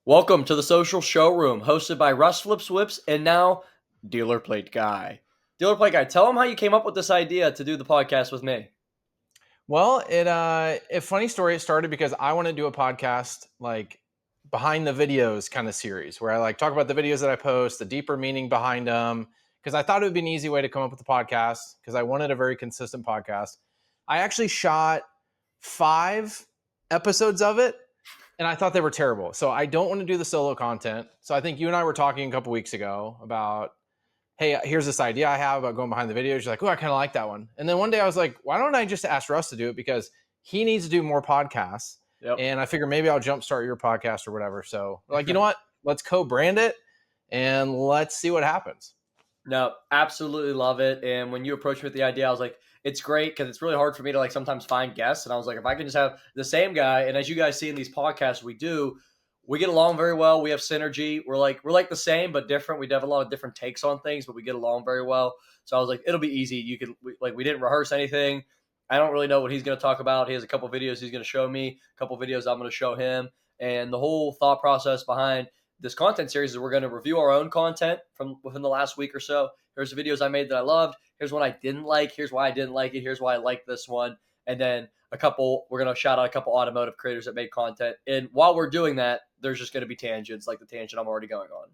Welcome to the Social Showroom, hosted by RussFlipsWhips and now DealerPlateGuy. DealerPlateGuy, tell them how you came up with this idea to do the podcast with me. Well, a funny story. It started because I want to do a podcast like behind the videos kind of series where I like talk about the videos that I post, the deeper meaning behind them. Because I thought it would be an easy way to come up with a podcast because I wanted a very consistent podcast. I actually shot 5 episodes of it and I thought they were terrible. So I don't want to do the solo content. So I think you and I were talking a couple weeks ago about, hey, here's this idea I have about going behind the videos. You're like, oh, I kind of like that one. And then one day I was like, why don't I just ask Russ to do it? Because he needs to do more podcasts. Yep. And I figure maybe I'll jumpstart your podcast or whatever. So like, you know what? Let's co-brand it and let's see what happens. No, absolutely love it. And when you approached me with the idea, I was like, it's great because it's really hard for me to like sometimes find guests. And I was like, if I can just have the same guy, and as you guys see in these podcasts, we get along very well. We have synergy. We're like the same, but different. We have a lot of different takes on things, but we get along very well. So I was like, it'll be easy. We didn't rehearse anything. I don't really know what he's going to talk about. He has a couple videos he's going to show me, a couple videos I'm going to show him. And the whole thought process behind this content series is we're going to review our own content from within the last week or so. Here's the videos I made that I loved. Here's one I didn't like. Here's why I didn't like it. Here's why I like this one. And then we're going to shout out a couple automotive creators that made content. And while we're doing that, there's just going to be tangents like the tangent I'm already going on.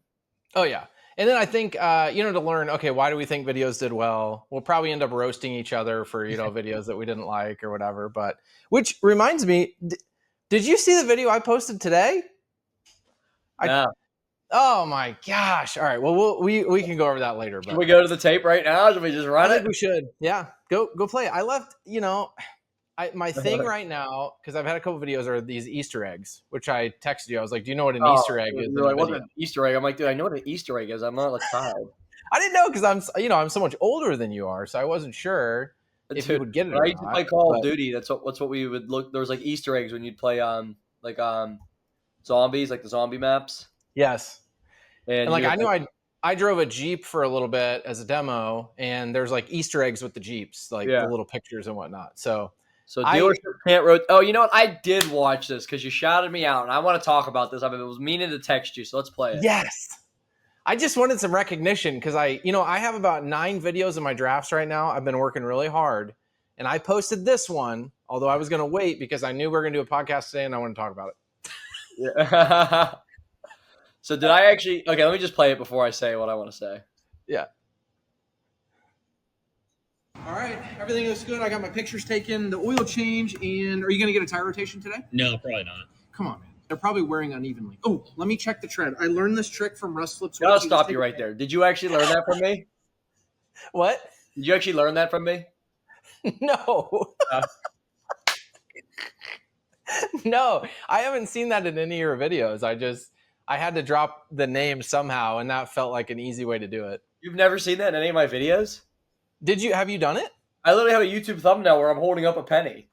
Oh, yeah. And then I think, to learn, okay, why do we think videos did well? We'll probably end up roasting each other for, videos that we didn't like or whatever. But which reminds me, did you see the video I posted today? Yeah. Oh my gosh. All right. Well, we can go over that later. But can we go to the tape right now? Should we just run it? I think we should. Yeah. Go play it. I left, my thing right now, because I've had a couple videos, are these Easter eggs, which I texted you. I was like, do you know what an Easter egg is? Like, what's an Easter egg? I'm like, dude, I know what an Easter egg is. I'm not a child. I didn't know because I'm so much older than you are, so I wasn't sure if you would get it. I used to play Call of Duty. That's what we would look. There was like Easter eggs when you'd play zombies, like the zombie maps. Yes, and like I knew I drove a Jeep for a little bit as a demo, and there's like Easter eggs with the Jeeps, like the little pictures and whatnot. So dealership can't rotate. Oh, you know what? I did watch this because you shouted me out, and I want to talk about this. I was meaning to text you, so let's play it. Yes. I just wanted some recognition because I have about 9 videos in my drafts right now. I've been working really hard, and I posted this one, although I was going to wait because I knew we were going to do a podcast today, and I want to talk about it. Yeah. So did I actually? Okay, let me just play it before I say what I want to say. Yeah. All right, everything looks good. I got my pictures taken, the oil change, and are you going to get a tire rotation today? No, probably not. Come on, man. They're probably wearing unevenly. Oh, let me check the tread. I learned this trick from RussFlipsWhips. I'll stop you right there. Did you actually learn that from me? What? Did you actually learn that from me? No. No, I haven't seen that in any of your videos. I had to drop the name somehow, and that felt like an easy way to do it. You've never seen that in any of my videos? Have you done it? I literally have a YouTube thumbnail where I'm holding up a penny.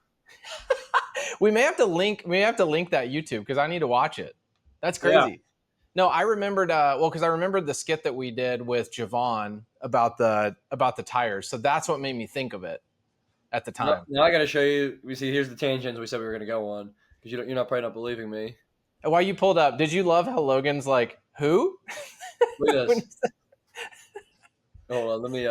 We may have to link that YouTube because I need to watch it. That's crazy. Yeah. No, I remembered because I remembered the skit that we did with Javon about the tires. So that's what made me think of it at the time. Now I got to show you. We see here's the tangents we said we were going to go on because you're not probably not believing me. While you pulled up, did you love how Logan's like, who? Look at this. Hold on, let me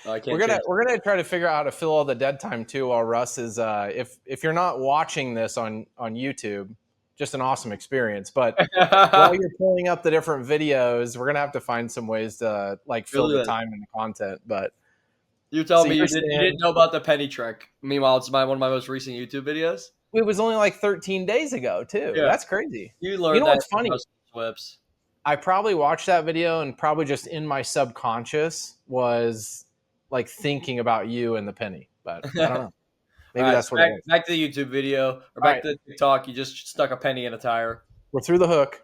I can't we're gonna try to figure out how to fill all the dead time too while Russ is if you're not watching this on YouTube, just an awesome experience. But while you're pulling up the different videos, we're gonna have to find some ways to like fill the time and the content. But you tell me you didn't know about the penny trick. Meanwhile, it's one of my most recent YouTube videos. It was only like 13 days ago too. Yeah. That's crazy. You learned that what's funny? Flips. I probably watched that video and probably just in my subconscious was like thinking about you and the penny, but I don't know. Maybe that's what it is. Back to the YouTube video or back to TikTok. You just stuck a penny in a tire. We're through the hook.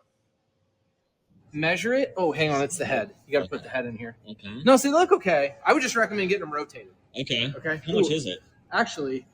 Measure it. Oh, hang on. It's the head. You got to put the head in here. Okay. No, see, they look okay. I would just recommend getting them rotated. Okay. Okay. How much is it? Actually,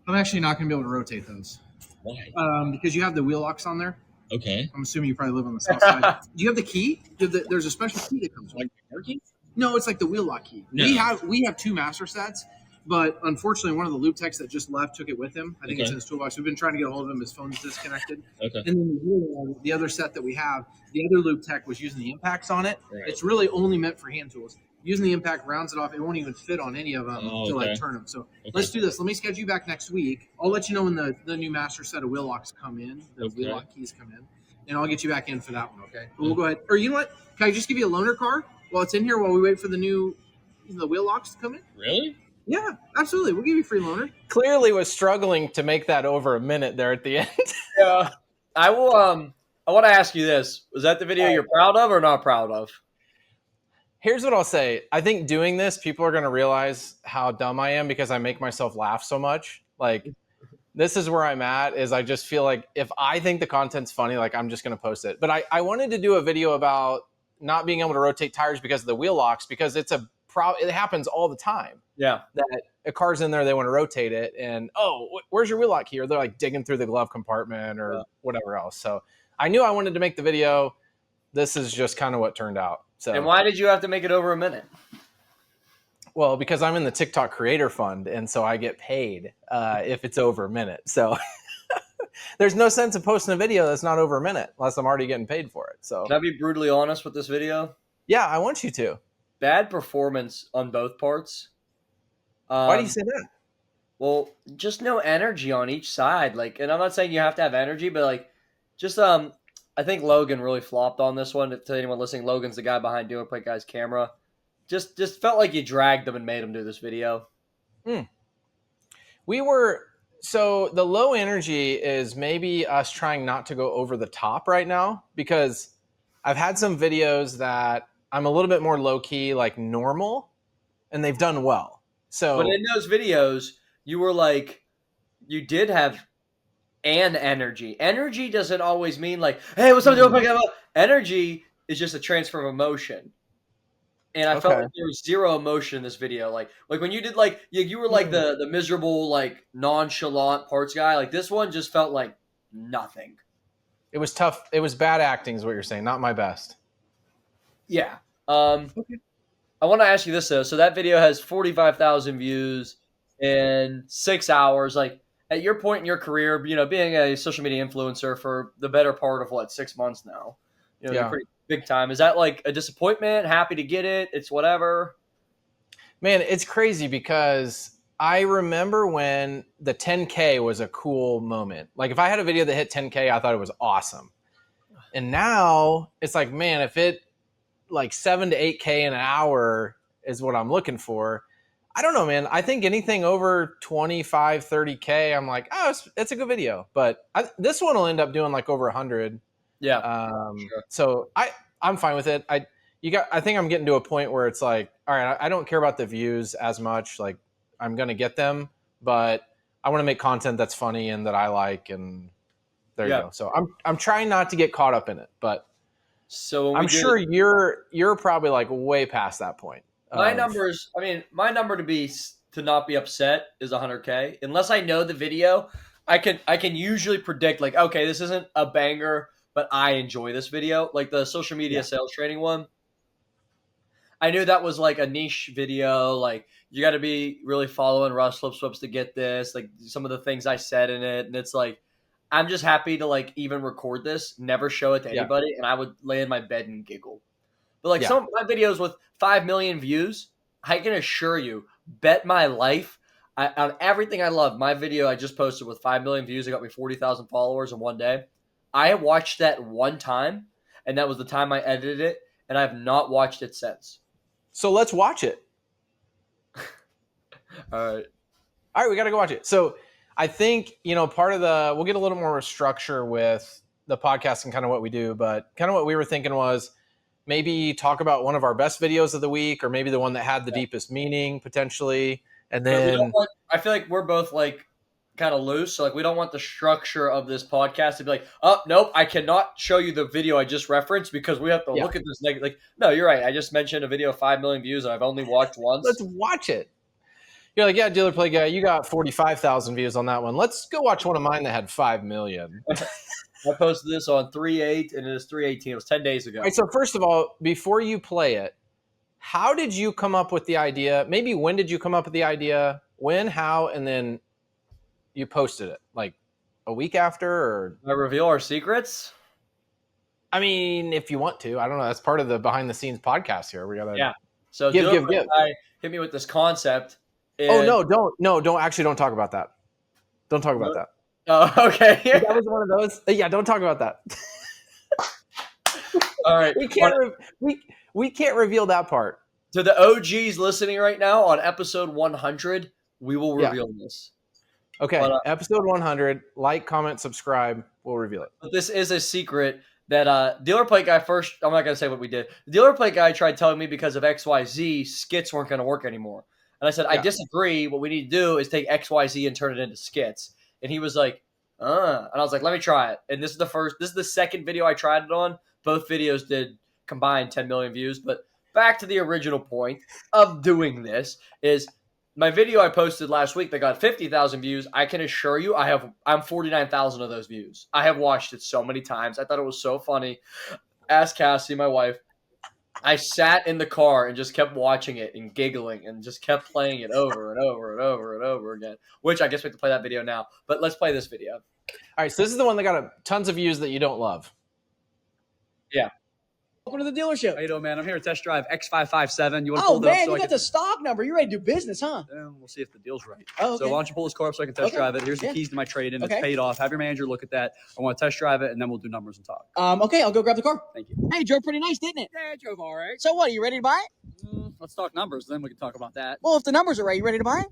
I'm actually not going to be able to rotate those. Why? Because you have the wheel locks on there. Okay. I'm assuming you probably live on the south side. Do you have the key? There's a special key that comes with it. Like the car key? No, it's like the wheel lock key. No. We have 2 master sets, But unfortunately, one of the loop techs that just left took it with him. I think it's Okay. in his toolbox. We've been trying to get a hold of him. His phone's disconnected. Okay. And then the other set that we have, the other loop tech was using the impacts on it. Right. It's really only meant for hand tools. Using the impact rounds it off. It won't even fit on any of them to like turn them. So let's do this. Let me schedule you back next week. I'll let you know when the new master set of wheel locks come in. The wheel lock keys come in. And I'll get you back in for that one, okay? But we'll go ahead. Or you know what? Can I just give you a loaner car while it's in here while we wait for the wheel locks to come in? Really? Yeah, absolutely. We'll give you a free loaner. Clearly was struggling to make that over a minute there at the end. Yeah. I will I want to ask you this. Was that the video you're proud of or not proud of? Here's what I'll say. I think doing this, people are going to realize how dumb I am because I make myself laugh so much. Like, this is where I'm at, is I just feel like if I think the content's funny, like, I'm just going to post it. But I wanted to do a video about not being able to rotate tires because of the wheel locks, because it happens all the time. Yeah. That a car's in there, they want to rotate it, and, where's your wheel lock key? Or they're like digging through the glove compartment or whatever else. So I knew I wanted to make the video. This is just kind of what turned out. So, and why did you have to make it over a minute? Well, because I'm in the TikTok Creator Fund, and so I get paid if it's over a minute. So there's no sense of posting a video that's not over a minute unless I'm already getting paid for it. So can I be brutally honest with this video? Yeah, I want you to. Bad performance on both parts. Why do you say that? Well, just no energy on each side. Like, and I'm not saying you have to have energy, but like, just I think Logan really flopped on this one. To anyone listening, Logan's the guy behind DealerPlateGuy's camera. Just felt like you dragged him and made him do this video. So the low energy is maybe us trying not to go over the top right now, because I've had some videos that I'm a little bit more low key, like normal, and they've done well. So, but in those videos, you were like, you did have an energy. Energy doesn't always mean like, hey, what's up, DealerPlateGuy? Energy is just a transfer of emotion. And I felt like there was zero emotion in this video. Like when you did like, you were like the miserable, like nonchalant parts guy. Like this one just felt like nothing. It was tough. It was bad acting is what you're saying. Not my best. Yeah. I want to ask you this though. So that video has 45,000 views in 6 hours. Like at your point in your career, being a social media influencer for the better part of 6 months now, you're pretty big time. Is that like a disappointment? Happy to get it? It's whatever. Man, it's crazy because I remember when the 10K was a cool moment. Like if I had a video that hit 10K, I thought it was awesome. And now it's like, man, if it like 7 to 8K in an hour is what I'm looking for. I don't know, man. I think anything over 25, 30K, I'm like, it's a good video. But this one will end up doing like over 100. Yeah. Sure. So I'm fine with it. I think I'm getting to a point where it's like, all right, I don't care about the views as much. Like I'm going to get them, but I want to make content that's funny and that I like. And there you go. So I'm trying not to get caught up in it, but I'm sure you're probably like way past that point. My numbers, my number to not be upset is 100K. Unless I know the video, I can usually predict like, okay, this isn't a banger, but I enjoy this video. Like the social media sales training one. I knew that was like a niche video. Like you got to be really following RussFlipsWhips to get this. Like some of the things I said in it, and it's like, I'm just happy to like even record this, never show it to anybody, and I would lay in my bed and giggle. But like some of my videos with 5 million views, I can assure you, bet my life on everything I love. My video I just posted with 5 million views, it got me 40,000 followers in one day. I watched that one time, and that was the time I edited it, and I have not watched it since. So let's watch it. All right, we got to go watch it. So I think, part of we'll get a little more structure with the podcast and kind of what we do, but kind of what we were thinking was maybe talk about one of our best videos of the week, or maybe the one that had the deepest meaning potentially. And then I feel like we're both like kind of loose. So like we don't want the structure of this podcast to be like, oh, nope, I cannot show you the video I just referenced because we have to look at this negative. Like, no, you're right. I just mentioned a video of 5 million views and I've only watched once. Let's watch it. You're like, yeah, DealerPlateGuy, you got 45,000 views on that one. Let's go watch one of mine that had 5 million. I posted this on 3/8 and it is 3/18. It was 10 days ago. All right, so first of all, before you play it, how did you come up with the idea? Maybe when did you come up with the idea? When, how, and then you posted it like a week after, or I reveal our secrets. I mean, if you want to, I don't know. That's part of the behind the scenes podcast here. We gotta So give. Guy hit me with this concept. Oh no, don't talk about that. Don't talk about that. Oh, okay. That was one of those. Yeah, don't talk about that. All right. We can't reveal that part. To the OGs listening right now on episode 100, we will reveal this. Okay, but, episode 100. Like, comment, subscribe. We'll reveal it. But this is a secret that Dealer Plate Guy first. I'm not gonna say what we did. The Dealer Plate Guy tried telling me because of XYZ, skits weren't gonna work anymore, and I said I disagree. What we need to do is take XYZ and turn it into skits. And he was like, and I was like, let me try it. And this is the second video I tried it on. Both videos did combined 10 million views. But back to the original point of doing this is my video I posted last week that got 50,000 views. I can assure you I'm 49,000 of those views. I have watched it so many times. I thought it was so funny. Ask Cassie, my wife. I sat in the car and just kept watching it and giggling and just kept playing it over and over and over and over again, which I guess we have to play that video now. But let's play this video. All right, so this is the one that got tons of views that you don't love. Yeah. Welcome to the dealership. How you doing, man? I'm here to test drive X557. You want to Oh, pull that up? man, So you I got can... the stock number. You ready to do business, huh? We'll see if the deal's right. Oh, okay. So why don't you pull this car up so I can test drive it? Here's the keys to my trade-in. It's paid off. Have your manager look at that. I want to test drive it, and then we'll do numbers and talk. Okay, I'll go grab the car. Thank you. Hey, it drove pretty nice, didn't it? Yeah, it drove all right. So what, are you ready to buy it? Let's talk numbers, then we can talk about that. Well, if the numbers are right, you ready to buy it?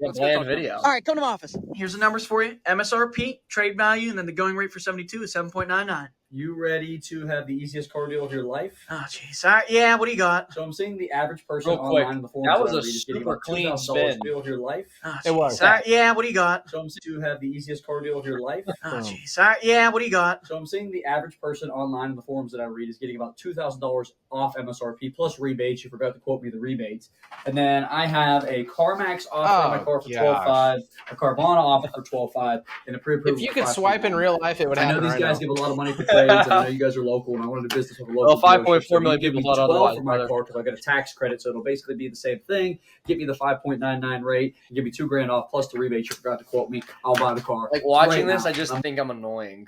Let's play video. All right, come to my office. Here's the numbers for you. MSRP, trade value, and then the going rate for 72 is 7.99. You ready to have the easiest car deal of your life? Oh, jeez. All right, yeah, what do you got? So I'm seeing the average person Real quick, online in the forums that was I a read is getting super about clean $2,000 spin. deal of your life. Oh, It was. All right, yeah, what do you got? So I'm seeing to have the easiest car deal of your life. Oh, jeez. All right, yeah, what do you got? So I'm seeing the average person online in the forums that I read is getting about $2,000 off MSRP plus rebates. You forgot to quote me the rebates. And then I have a CarMax offer on my car for $12,500, a Carvana offer for $12,500, and a pre-approved. If you could swipe in real life, it would happen. I know these right guys now. give a lot of money for trades. and I know you guys are local, and I want to do business with a local. Well, 5.4 dealership. million give me people thought 12 otherwise, for my brother. car because I get a tax credit, so it'll basically be the same thing. Give me the 5.99 rate, and give me $2,000 off plus the rebate. You forgot to quote me. I'll buy the car. Like watching right this, now. I just think I'm annoying.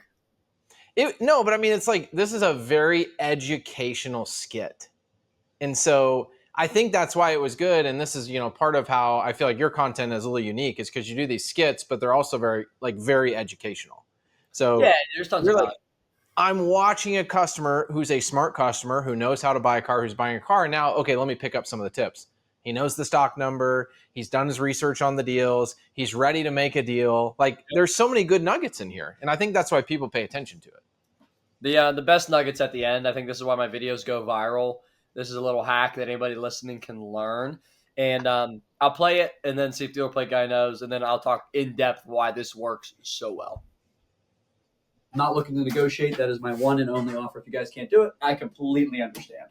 No, but I mean, it's like this is a very educational skit, and so I think that's why it was good. And this is part of how I feel like your content is a little unique is because you do these skits, but they're also very educational. So Yeah, there's tons of like, I'm watching a customer who's a smart customer who knows how to buy a car, who's buying a car. Now, okay, let me pick up some of the tips. He knows the stock number. He's done his research on the deals. He's ready to make a deal. Like, there's so many good nuggets in here. And I think that's why people pay attention to it. The best nuggets at the end. I think this is why my videos go viral. This is a little hack that anybody listening can learn. And I'll play it and then see if the Dealer Plate Guy knows. And then I'll talk in depth why this works so well. Not looking to negotiate. That is my one and only offer. If you guys can't do it, I completely understand.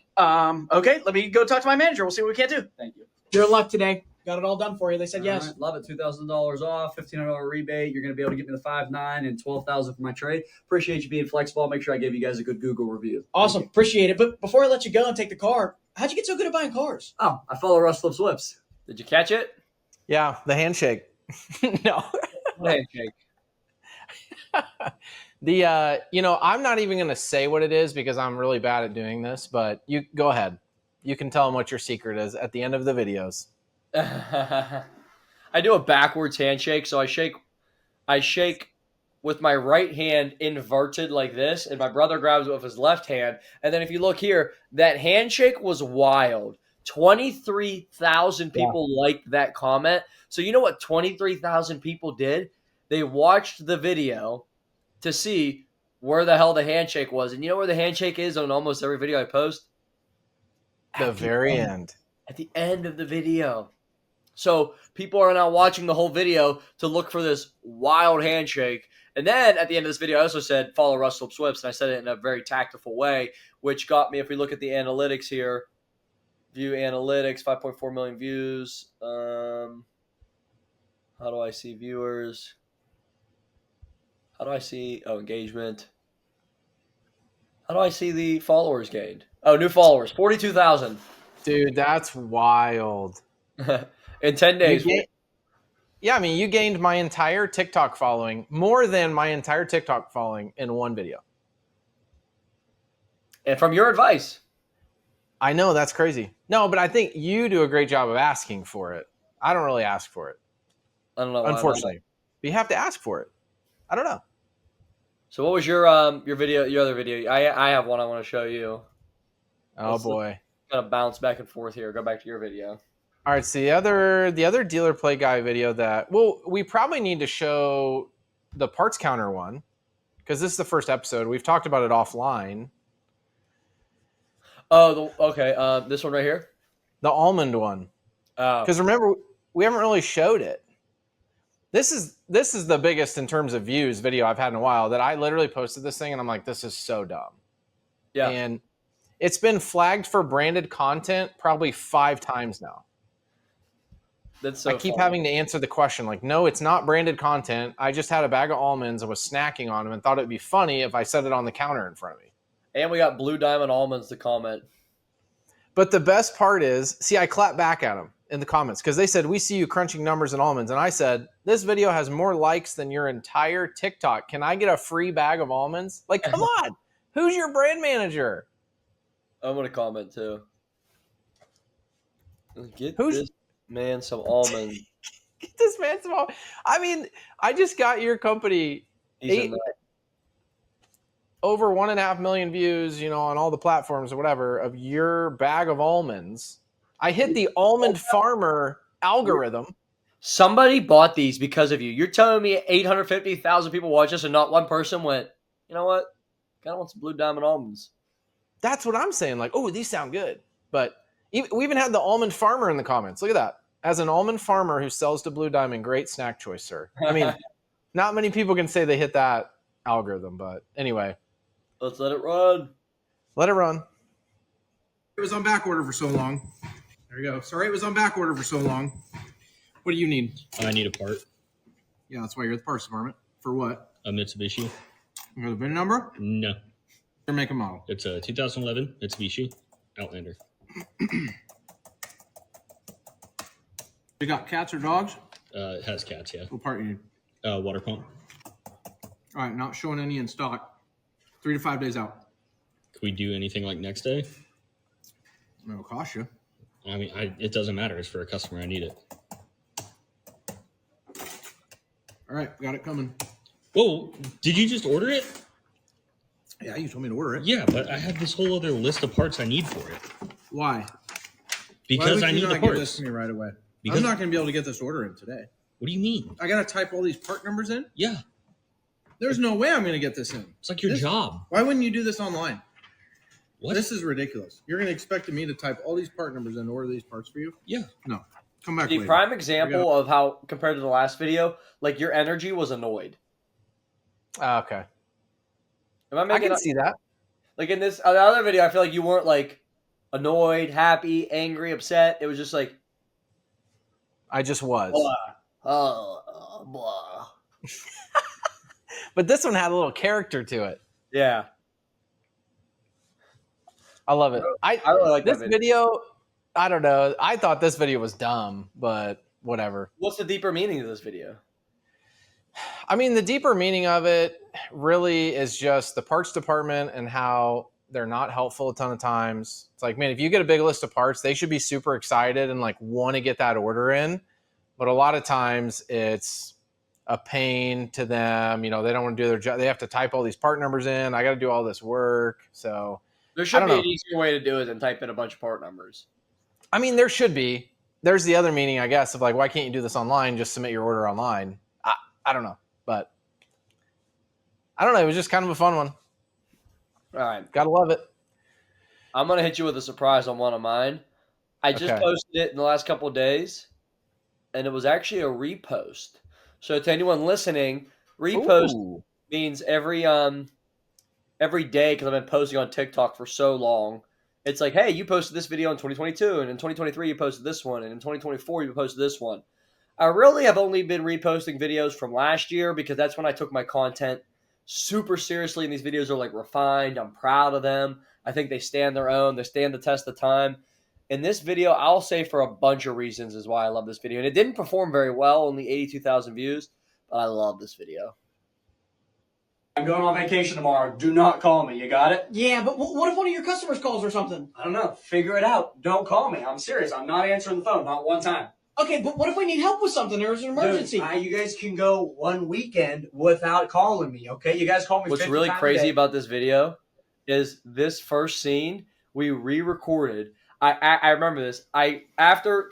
Okay, let me go talk to my manager. We'll see what we can't do. Thank you. Your luck today. Got it all done for you. They said yes. All right, love it. $2,000 off, $1,500 rebate. You're going to be able to get me the 5.9 and $12,000 for my trade. Appreciate you being flexible. I'll make sure I give you guys a good Google review. Awesome. Appreciate it. But before I let you go and take the car, how'd you get so good at buying cars? Oh, I follow RussFlipsWhips. Did you catch it? Yeah, the handshake. No. Handshake. I'm not even going to say what it is because I'm really bad at doing this, but you go ahead. You can tell them what your secret is at the end of the videos. I do a backwards handshake, so I shake with my right hand inverted like this, and my brother grabs it with his left hand. And then if you look here, that handshake was wild. 23,000 people liked that comment. So you know what 23,000 people did? They watched the video to see where the hell the handshake was. And you know where the handshake is on almost every video I post? The very end. At the end of the video. So people are now watching the whole video to look for this wild handshake. And then at the end of this video, I also said, follow RussFlipsWhips. And I said it in a very tactful way, which got me, if we look at the analytics here, view analytics, 5.4 million views. How do I see viewers? How do I see, engagement? How do I see the followers gained? Oh, new followers, 42,000. Dude, that's wild. In 10 days. Yeah, I mean, you gained my entire TikTok following, more than my entire TikTok following in one video. And from your advice. I know, that's crazy. No, but I think you do a great job of asking for it. I don't really ask for it, I don't know why. unfortunately. But you have to ask for it. I don't know. So what was your video, your other video? I have one I want to show you. Oh boy. Kind of bounce back and forth here. Go back to your video. All right, so the other dealer play guy video that, well, we probably need to show the parts counter one, because this is the first episode. We've talked about it offline. Oh, okay. This one right here. The almond one. Because remember, we haven't really showed it. This is the biggest in terms of views video I've had in a while, that I literally posted this thing and I'm like, this is so dumb. Yeah. And it's been flagged for branded content probably 5 times now. That's so I keep funny. having to answer the question like, no, it's not branded content. I just had a bag of almonds and was snacking on them and thought it'd be funny if I set it on the counter in front of me. And we got Blue Diamond Almonds to comment. But the best part is, see, I clapped back at them in the comments because they said, we see you crunching numbers and almonds. And I said, this video has more likes than your entire TikTok. Can I get a free bag of almonds? Like, come on. Who's your brand manager? I'm going to comment too. Get this man some almonds. Get this man some almonds. I mean, I just got your company over 1.5 million views, on all the platforms or whatever, of your bag of almonds. I hit the almond farmer algorithm. Somebody bought these because of you. You're telling me 850,000 people watch this and not one person went, you know what? Kind of want some Blue Diamond almonds. That's what I'm saying. Like, oh, these sound good. But we even had the almond farmer in the comments. Look at that. As an almond farmer who sells to Blue Diamond, great snack choice, sir. I mean, not many people can say they hit that algorithm, but anyway. Let's let it run. Let it run. It was on back order for so long. There you go. Sorry, it was on back order for so long. What do you need? I need a part. Yeah, that's why you're at the parts department. For what? A Mitsubishi. You got the VIN number? No. Or make a model? It's a 2011 Mitsubishi Outlander. You got cats or dogs? It has cats, yeah. What part you need? Water pump. All right, not showing any in stock. 3 to 5 days out. Could we do anything like next day? It'll cost you. I mean, it doesn't matter. It's for a customer. I need it. All right, got it coming. Whoa, did you just order it? Yeah, you told me to order it. Yeah, but I have this whole other list of parts I need for it. Why? Because I need the Give this parts. to me right away. Because I'm not going to be able to get this order in today. What do you mean? I got to type all these part numbers in? Yeah, There's no way I'm going to get this in. it's like your job. Why wouldn't you do this online? What? This is ridiculous. You're going to expect me to type all these part numbers in and order these parts for you? Yeah. No. Come back The later. prime example of how, compared to the last video, like your energy was annoyed. Okay. Am I I making can see that. Like in this the other video, I feel like you weren't like annoyed, happy, angry, upset. It was just like I just was. blah. But this one had a little character to it. Yeah. I love it. I really like this that video. I don't know. I thought this video was dumb, but whatever. What's the deeper meaning of this video? I mean, the deeper meaning of it really is just the parts department and how they're not helpful a ton of times. It's like, man, if you get a big list of parts, they should be super excited and like want to get that order in. But a lot of times it's a pain to them. They don't want to do their job. They have to type all these part numbers in. I got to do all this work. So There should be an easier way to do it than type in a bunch of part numbers. I mean, there should be. There's the other meaning, I guess, of like, why can't you do this online? Just submit your order online. I don't know. But I don't know. It was just kind of a fun one. All right. Gotta love it. I'm going to hit you with a surprise on one of mine. I just posted it in the last couple of days, and it was actually a repost. So to anyone listening, repost means every day, because I've been posting on TikTok for so long. It's like, hey, you posted this video in 2022, and in 2023 you posted this one, and in 2024 you posted this one. I really have only been reposting videos from last year because that's when I took my content super seriously, and these videos are like refined. I'm proud of them. I think they stand their own. They stand the test of time. in this video, I'll say for a bunch of reasons is why I love this video. And it didn't perform very well, only 82,000 views, but I love this video. I'm going on vacation tomorrow. Do not call me. You got it? Yeah, but what if one of your customers calls or something? I don't know. Figure it out. Don't call me. I'm serious. I'm not answering the phone. Not one time. Okay, but what if we need help with something? There's an emergency. Dude, you guys can go one weekend without calling me, okay? You guys call me. What's really crazy about this video is this first scene we re-recorded. I remember this.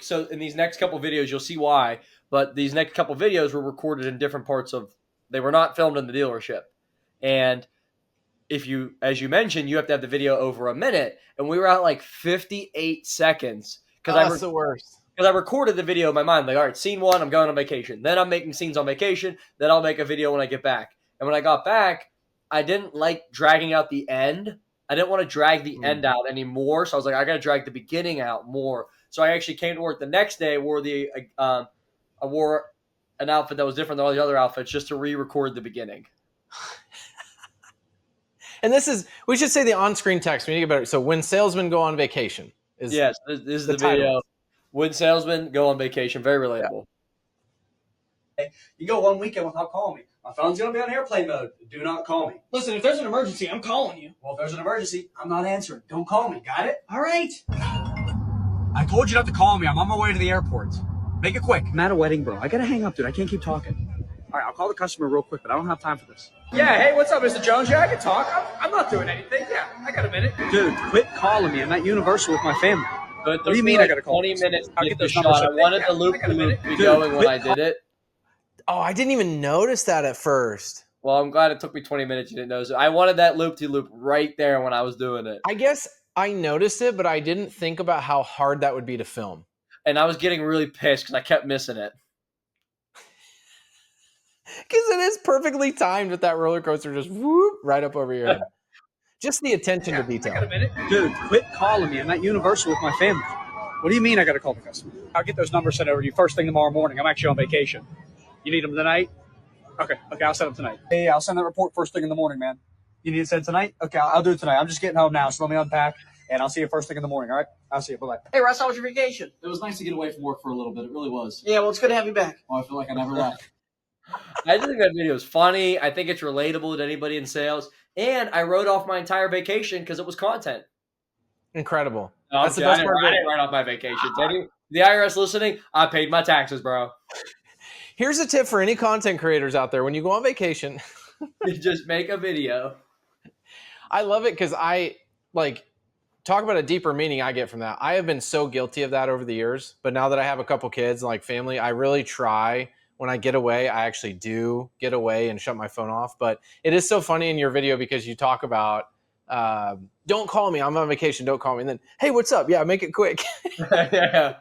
So in these next couple videos, you'll see why. But these next couple videos were recorded in different parts of. They were not filmed in the dealership. And if you, as you mentioned, you have to have the video over a minute, and we were at like 58 seconds That's the worst. Because I recorded the video in my mind, like, all right, scene 1, I'm going on vacation. Then I'm making scenes on vacation. Then I'll make a video when I get back. And when I got back, I didn't like dragging out the end. I didn't want to drag the end out anymore. So I was like, I got to drag the beginning out more. So I actually came to work the next day, I wore an outfit that was different than all the other outfits just to re-record the beginning. And we should say the on-screen text. We need to get better. So when salesmen go on vacation. Yes, this is the video. When salesmen go on vacation. Very relatable. Yeah. You go one weekend without calling me. My phone's going to be on airplane mode. Do not call me. Listen, if there's an emergency, I'm calling you. Well, if there's an emergency, I'm not answering. Don't call me. Got it? All right. I told you not to call me. I'm on my way to the airport. Make it quick. I'm at a wedding, bro. I got to hang up, dude. I can't keep talking. All right, I'll call the customer real quick, but I don't have time for this. Yeah, hey, what's up, Mr. Jones? Yeah, I can talk. I'm not doing anything. Yeah, I got a minute. Dude, quit calling me. I'm at Universal with my family. But what do you mean I got to call? 20 minutes I'll to get get the those shot. numbers I up. wanted Yeah, the loop I got a minute. to be Dude, going when I did it. Oh, I didn't even notice that at first. Well, I'm glad it took me 20 minutes. You didn't notice it. I wanted that loop-to-loop right there when I was doing it. I guess I noticed it, but I didn't think about how hard that would be to film. And I was getting really pissed because I kept missing it. Because it is perfectly timed with that roller coaster just whoop right up over your head. Just the attention to detail. I got a minute. Dude, quit calling me. I'm at Universal with my family. What do you mean I got to call the customer? I'll get those numbers sent over to you first thing tomorrow morning. I'm actually on vacation. You need them tonight? Okay, I'll send them tonight. Hey, I'll send that report first thing in the morning, man. You need it sent tonight? Okay, I'll do it tonight. I'm just getting home now, so let me unpack, and I'll see you first thing in the morning, all right? I'll see you. Bye-bye. Hey, Russ, how was your vacation? It was nice to get away from work for a little bit. It really was. Yeah, well, it's good to have you back. Oh, I feel like I never left. I think that video is funny. I think it's relatable to anybody in sales. And I wrote off my entire vacation because it was content. Incredible. No, That's the best part. I didn't write off my vacation. The IRS listening, I paid my taxes, bro. Here's a tip for any content creators out there. When you go on vacation, You just make a video. I love it because I talk about a deeper meaning I get from that. I have been so guilty of that over the years, but now that I have a couple kids and like family, I really try when I get away. I actually do get away and shut my phone off. But it is so funny in your video because you talk about don't call me. I'm on vacation. Don't call me. And then, hey, what's up? Yeah, make it quick. Yeah.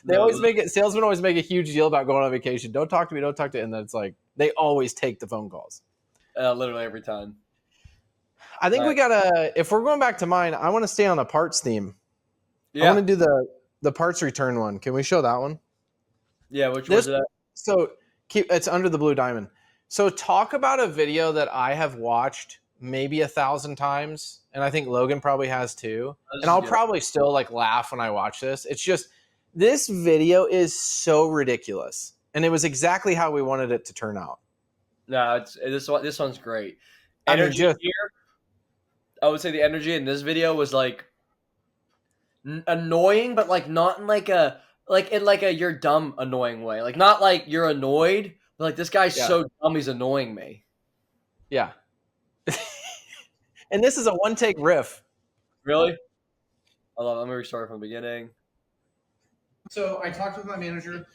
Salesmen always make a huge deal about going on vacation. Don't talk to me. Don't talk to. And then it's like they always take the phone calls. Literally every time. I think we gotta. If we're going back to mine, I want to stay on a parts theme. Yeah. I want to do the parts return one. Can we show that one? Yeah. Which was it? So it's under the blue diamond. So talk about a video that I have watched maybe 1,000 times, and I think Logan probably has too. And I'll probably still like laugh when I watch this. It's just this video is so ridiculous, and it was exactly how we wanted it to turn out. No, this one's great. I mean, Energy here. I would say the energy in this video was like annoying, but like not in like a you're dumb annoying way. Like not like you're annoyed, but like this guy's so dumb he's annoying me. Yeah. And this is a one-take riff. Really? Let me restart from the beginning. So I talked with my manager.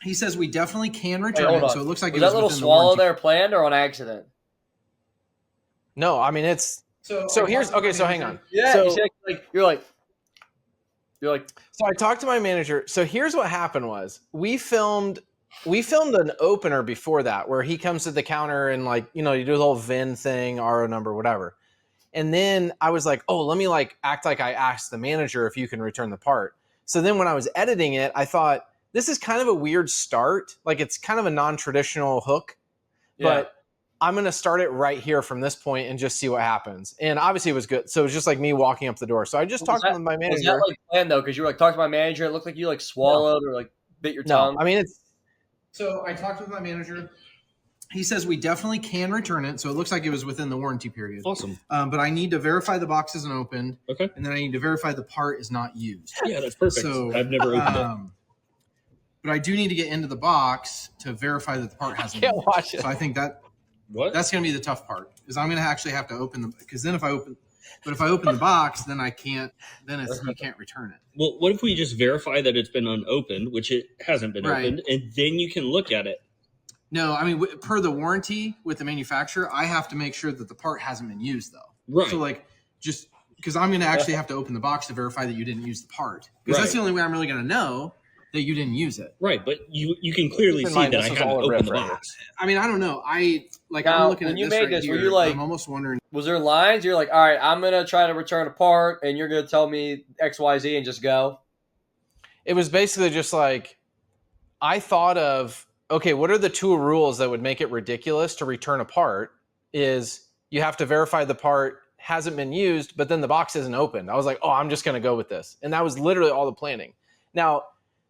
He says we definitely can return Wait, hold it. on. So it looks like was it was that little within the swallow warranty. there planned or on accident? No, I mean it's so here's okay. So hang on. Yeah, So, you see, you're like. So I talked to my manager. So here's what happened was we filmed an opener before that where he comes to the counter and like, you do the whole VIN thing, RO number, whatever. And then I was like, oh, let me like act like I asked the manager if you can return the part. So then when I was editing it, I thought this is kind of a weird start. Like it's kind of a non-traditional hook, but I'm going to start it right here from this point and just see what happens. And obviously it was good. So it was just like me walking up the door. So I just talked to my manager. Was that like planned though? Because you were like talking to my manager. It looked like you like swallowed or like bit your tongue. I mean, it's. So I talked with my manager. He says we definitely can return it. So it looks like it was within the warranty period. Awesome. But I need to verify the box isn't opened. Okay. And then I need to verify the part is not used. Yeah, that's perfect. So I've never opened it. But I do need to get into the box to verify that the part hasn't Can't been used. watch it. So I think that's going to be the tough part, is I'm going to actually have to open them, because then if I open the box, then I can't. Then you can't return it. Well, what if we just verify that it's been unopened, which it hasn't been Right. opened, and then you can look at it? No, I mean, per the warranty with the manufacturer, I have to make sure that the part hasn't been used, though. Right. So, like, just because I'm going to actually have to open the box to verify that you didn't use the part, because that's the only way I'm really going to know that you didn't use it. Right, but you can clearly see that I haven't opened the box. I mean, I don't know. I'm Now, looking when at you this made right this, here. were you like- I'm almost wondering. Was there lines? You're like, all right, I'm gonna try to return a part, and you're gonna tell me X, Y, Z, and just go. It was basically just like, I thought of, okay, what are the 2 rules that would make it ridiculous to return a part? Is you have to verify the part hasn't been used, but then the box isn't opened. I was like, oh, I'm just going to go with this. And that was literally all the planning. Now,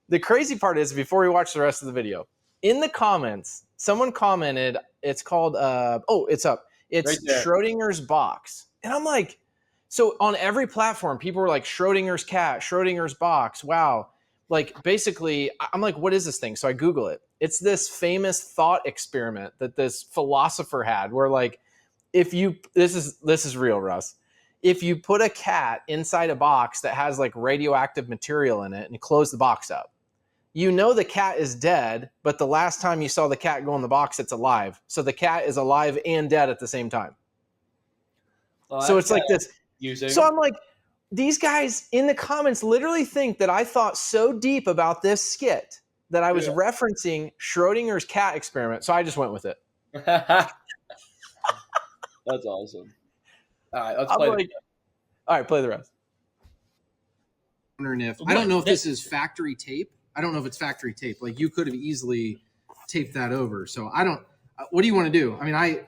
the crazy part is, before we watch the rest of the video, in the comments, someone commented, it's called, it's up. It's Right there. Schrodinger's box. And I'm like, so on every platform, people were like, Schrodinger's cat, Schrodinger's box. Wow. Like, basically, I'm like, what is this thing? So I Google it. It's this famous thought experiment that this philosopher had, where like, if you, this is real, Russ. If you put a cat inside a box that has like radioactive material in it and close the box up, you know the cat is dead, but the last time you saw the cat go in the box, it's alive. So the cat is alive and dead at the same time. Well, So that's it's like this. using. So I'm like, these guys in the comments literally think that I thought so deep about this skit that I was referencing Schrodinger's cat experiment. So I just went with it. That's awesome. All right, let's play. Like, all right, play the rest. Wondering if I don't know if this is factory tape. I don't know if it's factory tape. Like, you could have easily taped that over. So I don't. What do you want to do? I mean,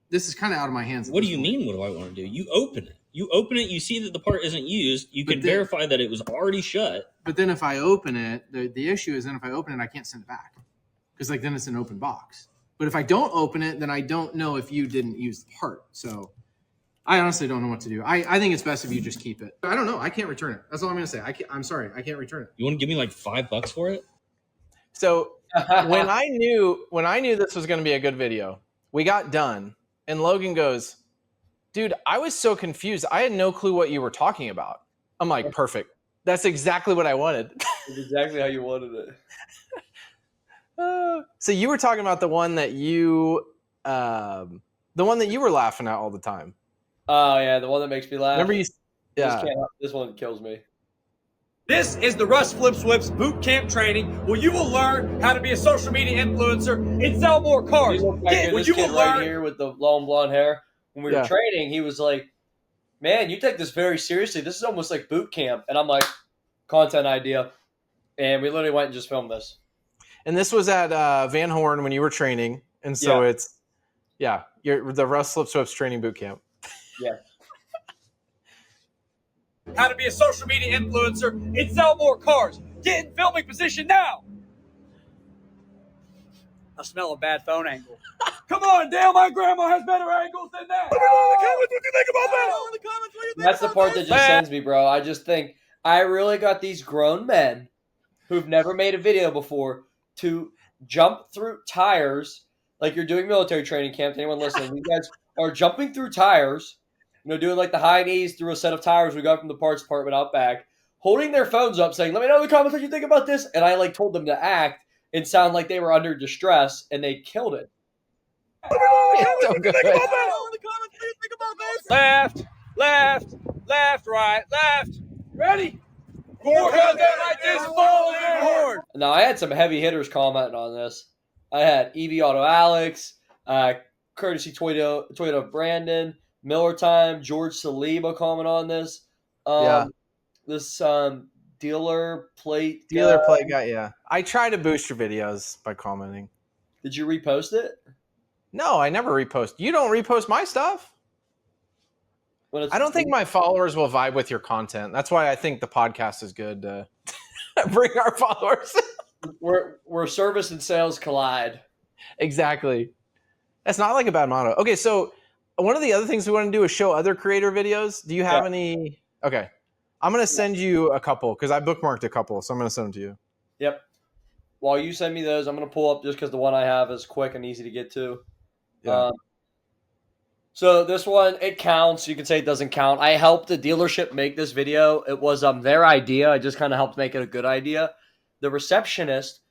this is kind of out of my hands. What do you mean? What do I want to do? You open it. You open it. You see that the part isn't used. You can verify that it was already shut. But then if I open it, the issue is then if I open it, I can't send it back, because like then it's an open box. But if I don't open it, then I don't know if you didn't use the part. So I honestly don't know what to do. I think it's best if you just keep it. I don't know. I can't return it. That's all I'm going to say. I'm sorry. I can't return it. You want to give me like $5 for it? So when I knew this was going to be a good video, we got done, and Logan goes, dude, I was so confused. I had no clue what you were talking about. I'm like, perfect. That's exactly what I wanted. That's exactly how you wanted it. So you were talking about the one that you were laughing at all the time. Oh yeah, the one that makes me laugh. Remember you? Yeah. This one kills me. This is the RussFlipsWhips boot camp training, where you will learn how to be a social media influencer and sell more cars. This kid right here with the long blonde hair. When we were training, he was like, "Man, you take this very seriously. This is almost like boot camp." And I'm like, "Content idea," and we literally went and just filmed this. And this was at Van Horn when you were training, and so it's you're the RussFlipsWhips training boot camp. Yeah. How to be a social media influencer and sell more cars. Get in filming position now. I smell a bad phone angle. Come on, Dale. My grandma has better angles than that. Let me know in the comments what you think about that. In the comments what you think That's the about part this. that just sends me, bro. I just think I really got these grown men who've never made a video before to jump through tires like you're doing military training camp. To anyone listening, you guys are jumping through tires, doing like the high knees through a set of tires we got from the parts department out back, holding their phones up saying, "Let me know in the comments what you think about this." And I like told them to act and sound like they were under distress, and they killed it. Left, left, left, right, left. Ready? Forehead like this, falling hard. Now, I had some heavy hitters commenting on this. I had EV Auto Alex, Courtesy Toyota Brandon, Miller Time, George Saliba comment on this. This dealer plate DealerPlateGuy, yeah. I try to boost your videos by commenting. Did you repost it? No, I never repost. You don't repost my stuff. I don't think my followers will vibe with your content. That's why I think the podcast is good to bring our followers. Where service and sales collide. Exactly. That's not like a bad motto. Okay, so one of the other things we want to do is show other creator videos. Do you have any? Okay. I'm going to send you a couple because I bookmarked a couple, so I'm going to send them to you. Yep. While you send me those, I'm going to pull up just because the one I have is quick and easy to get to. Yeah. So this one, it counts. You can say it doesn't count. I helped the dealership make this video. It was their idea. I just kind of helped make it a good idea. The receptionist,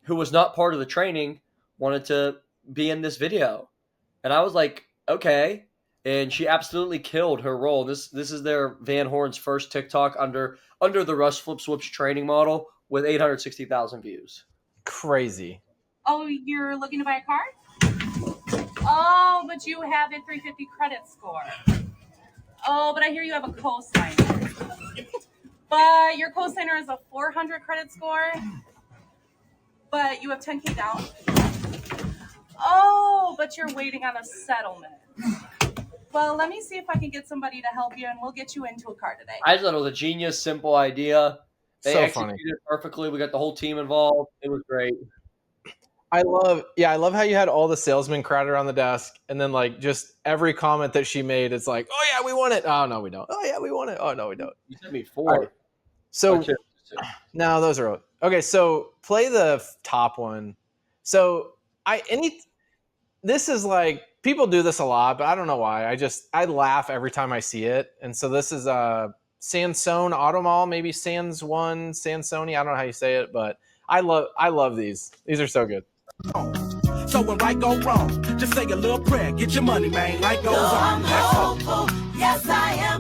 who was not part of the training, wanted to be in this video. And I was like, okay. And she absolutely killed her role. This is their Van Horn's first TikTok under the RussFlipsWhips training model with 860,000 views. Crazy. Oh, you're looking to buy a car? Oh, but you have a 350 credit score. Oh, but I hear you have a cosigner. But your cosigner is a 400 credit score. But you have 10K down. Oh, but you're waiting on a settlement. Well, let me see if I can get somebody to help you, and we'll get you into a car today. I thought it was a genius, simple idea. They So executed funny. it perfectly. We got the whole team involved. It was great. I love how you had all the salesmen crowded around the desk, and then like just every comment that she made, it's like, oh yeah, we want it. Oh no, we don't. Oh yeah, we want it. Oh no, we don't. You sent me 4. Right. So two. no, those are okay. So play the top one. So this is like people do this a lot, but I don't know why. I laugh every time I see it. And so this is Sansone Auto Mall, maybe Sansoni. I don't know how you say it, but I love these. These are so good. So when right go wrong, just say a little prayer, get your money, man. Life goes on. Yes, I am.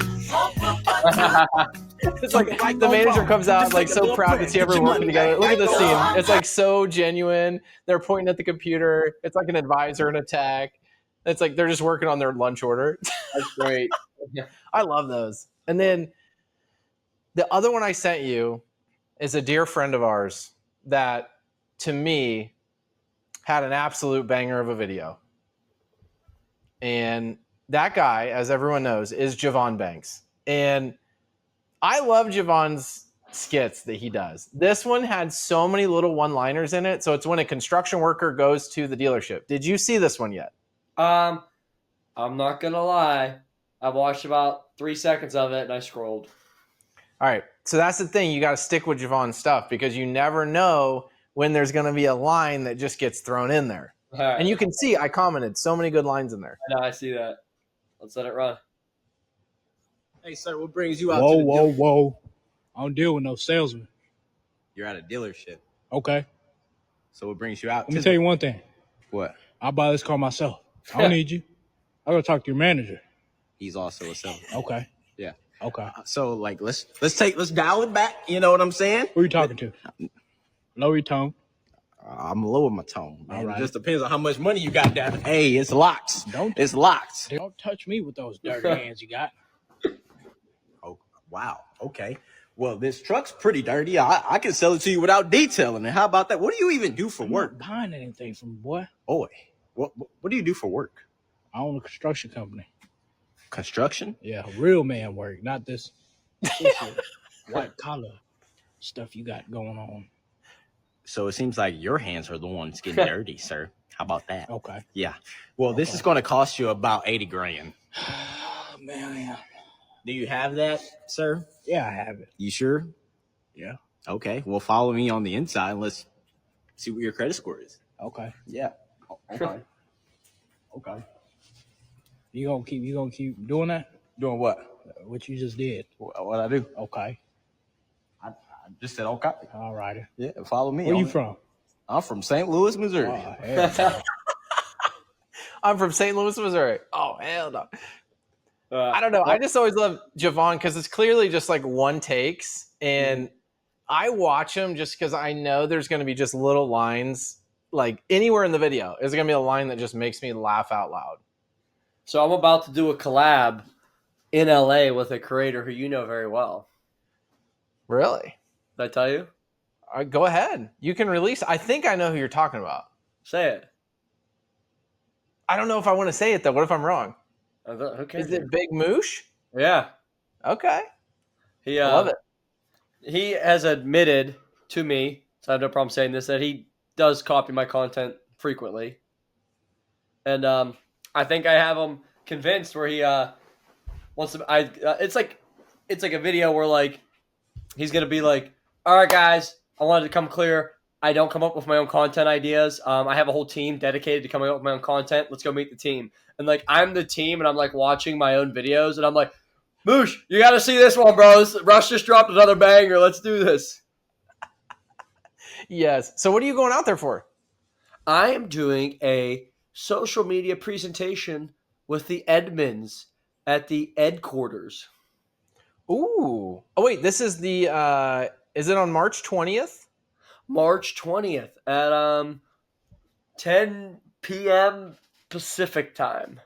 It's like the manager comes out like so proud to see everyone working together. Look at this scene. It's like so genuine. They're pointing at the computer. It's like an advisor and attack. It's like they're just working on their lunch order. That's great. Yeah. I love those. And then the other one I sent you is a dear friend of ours that, to me, had an absolute banger of a video. And that guy, as everyone knows, is Javon Banks. And I love Javon's skits that he does. This one had so many little one-liners in it. So it's when a construction worker goes to the dealership. Did you see this one yet? I'm not going to lie. I watched about 3 seconds of it and I scrolled. All right. So that's the thing. You got to stick with Javon's stuff because you never know when there's going to be a line that just gets thrown in there. Right. And you can see I commented so many good lines in there. I know, I see that. Let's let it run. Hey, sir, what brings you out Whoa, to the whoa, dealership? whoa. I don't deal with no salesman. You're at a dealership. Okay. So what brings you out Let me tell you one thing. What? I'll buy this car myself. I don't need you. I gotta talk to your manager. He's also a seller. Okay. Yeah. Okay. So like let's dial it back, you know what I'm saying? Who are you talking to? Lower your tone. I'm lower my tone. Man. All right. It just depends on how much money you got down. Hey, it's locked. It's locked. Don't touch me with those dirty hands you got. Oh, wow. Okay. Well, this truck's pretty dirty. I can sell it to you without detailing it. How about that? What do you even do for work? I'm not buying anything from boy. Boy, what do you do for work? I own a construction company. Construction? Yeah, real man work, not this white collar stuff you got going on. So it seems like your hands are the ones getting dirty, sir. How about that? Okay. Yeah. Well, this is going to cost you about 80 grand. Oh, man. Do you have that, sir? Yeah, I have it. You sure? Yeah. Okay. Well, follow me on the inside and let's see what your credit score is. Okay. Yeah. Okay. Okay. You gonna keep doing that? Doing what? What you just did. What I do? Okay. I just said okay. All righty. Yeah. Follow me. Where you from? I'm from St. Louis, Missouri. Oh, hell. I'm from St. Louis, Missouri. Oh, hell no. I don't know. I just always love Javon because it's clearly just like one takes. And I watch him just because I know there's going to be just little lines like anywhere in the video. There's going to be a line that just makes me laugh out loud. So I'm about to do a collab in LA with a creator who you know very well. Really? Did I tell you? Go ahead. You can release. I think I know who you're talking about. Say it. I don't know if I want to say it though. What if I'm wrong? Who cares? Is it Big Moosh? Yeah. Okay. I love it. He has admitted to me, so I have no problem saying this, that he does copy my content frequently. And I think I have him convinced where he wants to. It's like a video where like he's gonna be like, "All right, guys, I wanted to come clear. I don't come up with my own content ideas. I have a whole team dedicated to coming up with my own content. Let's go meet the team." And like I'm the team, and I'm like watching my own videos, and I'm like, "Moosh, you got to see this one, bro. Russ just dropped another banger. Let's do this." Yes. So what are you going out there for? I am doing a social media presentation with the Edmonds at the Ed quarters. Ooh. Oh wait, this is the is it on March 20th? March 20th at 10 p.m. Pacific time.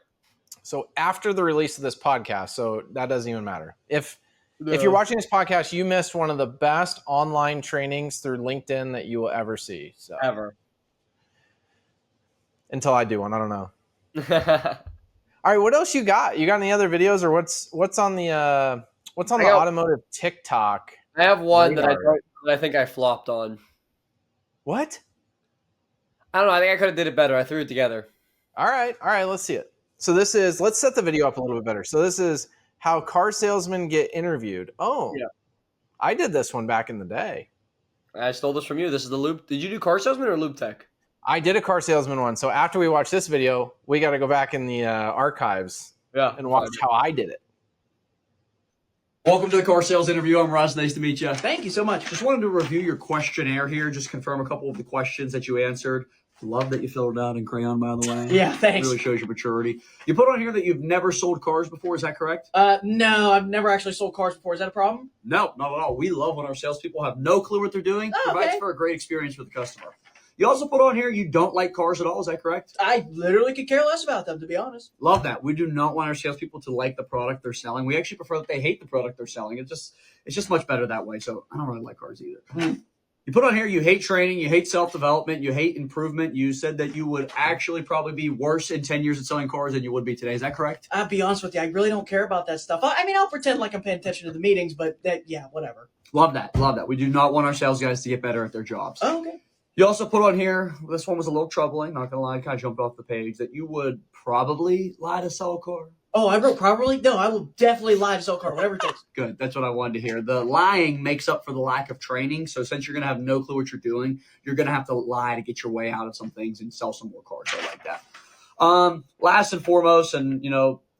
So after the release of this podcast, so that doesn't even matter. If you're watching this podcast, you missed one of the best online trainings through LinkedIn that you will ever see. So Ever. Until I do one, I don't know. All right, what else you got? You got any other videos, or what's on the automotive TikTok? I have one radar? that I think I flopped on. What? I don't know. I think I could have did it better. I threw it together. All right, let's see it. So let's set the video up a little bit better. So this is how car salesmen get interviewed. Oh, yeah. I did this one back in the day. I stole this from you. This is the lube. Did you do car salesman or lube tech? I did a car salesman one. So after we watch this video, we got to go back in the archives and watch how I did it. Welcome to the car sales interview. I'm Russ. Nice to meet you. Thank you so much. Just wanted to review your questionnaire here. Just confirm a couple of the questions that you answered. Love that you filled it out in crayon, by the way. Yeah, thanks. It really shows your maturity. You put on here that you've never sold cars before. Is that correct? No, I've never actually sold cars before. Is that a problem? No, not at all. We love when our salespeople have no clue what they're doing. Provides for a great experience for the customer. You also put on here you don't like cars at all. Is that correct? I literally could care less about them, to be honest. Love that. We do not want our salespeople to like the product they're selling. We actually prefer that they hate the product they're selling. It's just much better that way. So I don't really like cars either. You put on here you hate training, you hate self-development, you hate improvement. You said that you would actually probably be worse in 10 years at selling cars than you would be today. Is that correct? I'll be honest with you. I really don't care about that stuff. I mean, I'll pretend like I'm paying attention to the meetings, but whatever. Love that. Love that. We do not want our sales guys to get better at their jobs. Oh, okay. You also put on here, this one was a little troubling, not going to lie, kind of jumped off the page, that you would probably lie to sell a car. Oh, I wrote probably? No, I will definitely lie to sell a car, whatever it takes. Good. That's what I wanted to hear. The lying makes up for the lack of training. So since you're going to have no clue what you're doing, you're going to have to lie to get your way out of some things and sell some more cars. I like that. Last and foremost, and,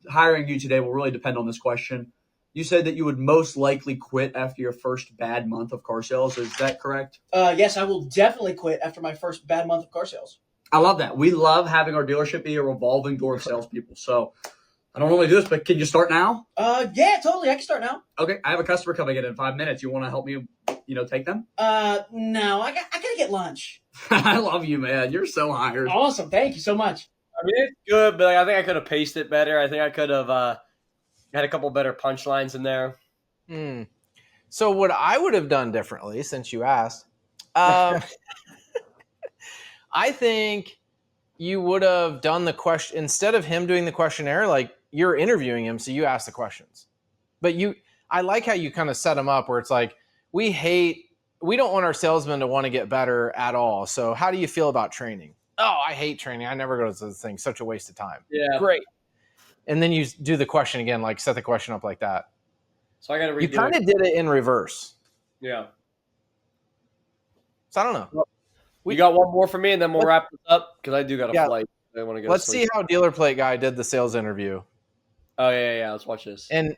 hiring you today will really depend on this question. You said that you would most likely quit after your first bad month of car sales. Is that correct? Yes, I will definitely quit after my first bad month of car sales. I love that. We love having our dealership be a revolving door of salespeople. So I don't really do this, but can you start now? Yeah, totally. I can start now. Okay. I have a customer coming in 5 minutes. You want to help me, take them? No, I gotta get lunch. I love you, man. You're so hired. Awesome. Thank you so much. I mean, it's good, but I think I could have paced it better. I think I could have had a couple better punchlines in there. So what I would have done differently, since you asked, I think you would have done the question instead of him doing the questionnaire. Like you're interviewing him, so you ask the questions. But I like how you kind of set him up where it's like we don't want our salesmen to want to get better at all. So how do you feel about training? Oh, I hate training. I never go to this thing. Such a waste of time. Yeah, great. And then you do the question again, like set the question up like that. So I got to redo it. You kind of did it in reverse. Yeah. So I don't know. You got one more for me, and then we'll wrap this up because I do got a flight. I want to go. Let's see how DealerPlateGuy did the sales interview. Oh yeah. Let's watch this. And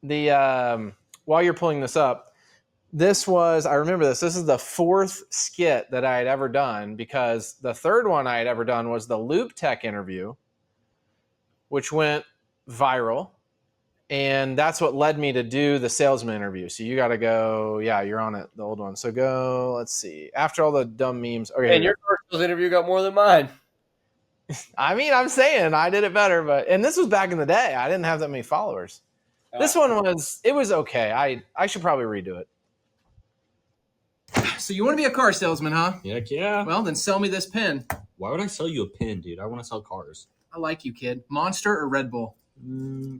the while you're pulling this up, I remember this. This is the fourth skit that I had ever done because the third one I had ever done was the Loop Tech interview, which went viral. And that's what led me to do the salesman interview. So you got to go. Yeah, you're on it, the old one. So go, let's see. After all the dumb memes. Okay. And your first interview got more than mine. I mean, I'm saying I did it better, and this was back in the day. I didn't have that many followers. This one was okay. I should probably redo it. So you want to be a car salesman, huh? Heck yeah. Well, then sell me this pin. Why would I sell you a pin, dude? I want to sell cars. I like you, kid. Monster or Red Bull?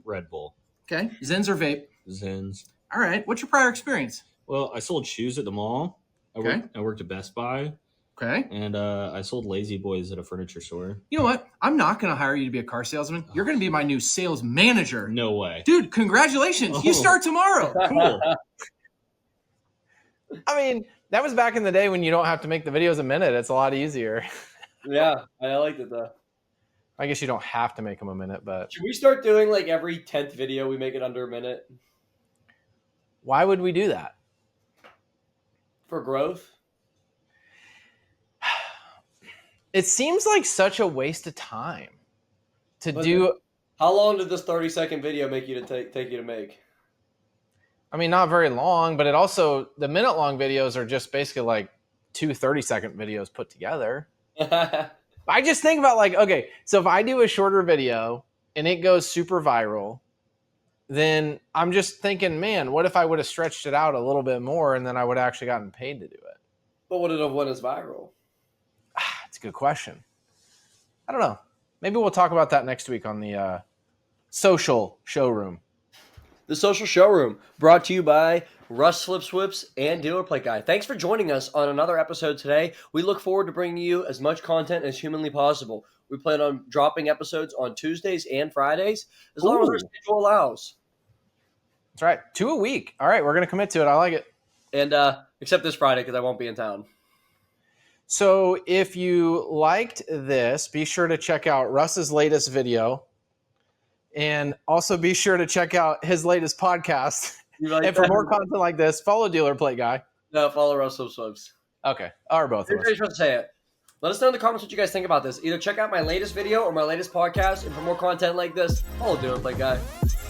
Red Bull. Okay. Zins or vape? Zins. All right. What's your prior experience? Well, I sold shoes at the mall. Okay. I worked at Best Buy. Okay. And I sold Lazy Boys at a furniture store. You know what? I'm not going to hire you to be a car salesman. You're going to be my new sales manager. No way. Dude, congratulations. You start tomorrow. Cool. I mean, that was back in the day when you don't have to make the videos a minute. It's a lot easier. Yeah, I liked it though. I guess you don't have to make them a minute, but Should we start doing like every 10th video we make it under a minute why would we do that? for growth? It seems like such a waste of time to But do. How long did this 30-second video make you to take you to make? I mean, not very long, but it also, the minute long videos are just basically like 2 30-second videos put together. I just think about like, okay, so if I do a shorter video and it goes super viral, then I'm just thinking, man, what if I would have stretched it out a little bit more and then I would have actually gotten paid to do it? But would it have went as viral? That's a good question. I don't know. Maybe we'll talk about that next week on the social showroom. The Social Showroom, brought to you by RussFlipsWhips and DealerPlateGuy. Thanks for joining us on another episode today. We look forward to bringing you as much content as humanly possible. We plan on dropping episodes on Tuesdays and Fridays, as long as our schedule allows. That's right. 2 a week. All right, we're going to commit to it. I like it. And except this Friday, because I won't be in town. So if you liked this, be sure to check out Russ's latest video. And also be sure to check out his latest podcast. And for more content like this, follow DealerPlateGuy. No, follow RussFlipsWhips. Okay. Or both of us. You're supposed to say it. Let us know in the comments what you guys think about this. Either check out my latest video or my latest podcast. And for more content like this, follow DealerPlateGuy.